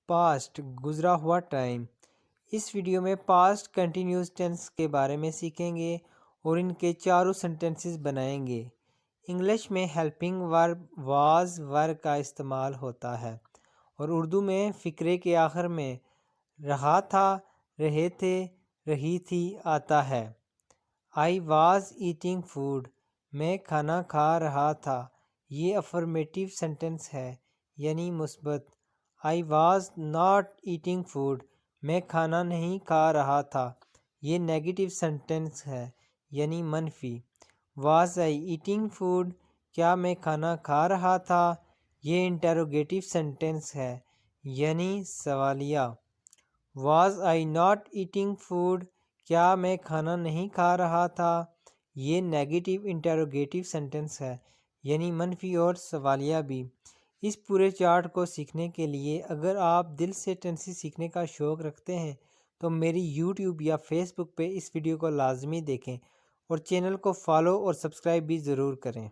Past گزرا ہوا time. اس video میں پاسٹ کنٹینیوس ٹینس کے بارے میں سیکھیں گے اور ان کے چاروں سینٹنسز بنائیں گے۔ انگلش میں ہیلپنگ ورب واز ور کا استعمال ہوتا ہے اور اردو میں فقرے کے آخر میں رہا تھا، رہے تھے، رہی تھی آتا ہے۔ آئی واز ایٹنگ فوڈ، میں کھانا کھا رہا تھا، یہ افرمیٹیو سینٹنس ہے یعنی مثبت۔ I was not eating food, میں کھانا نہیں کھا رہا تھا، یہ نیگیٹو سینٹنس ہے یعنی منفی۔ واز آئی ایٹنگ فوڈ، کیا میں کھانا کھا رہا تھا، یہ انٹروگیٹو سینٹنس ہے یعنی سوالیہ۔ Was I not eating food, کیا میں کھانا نہیں کھا رہا تھا، یہ نیگیٹو انٹروگیٹو سینٹنس ہے یعنی منفی اور سوالیہ بھی۔ اس پورے چارٹ کو سیکھنے کے لیے اگر آپ دل سے ٹینسز سیکھنے کا شوق رکھتے ہیں تو میری یوٹیوب یا فیس بک پہ اس ویڈیو کو لازمی دیکھیں اور چینل کو فالو اور سبسکرائب بھی ضرور کریں۔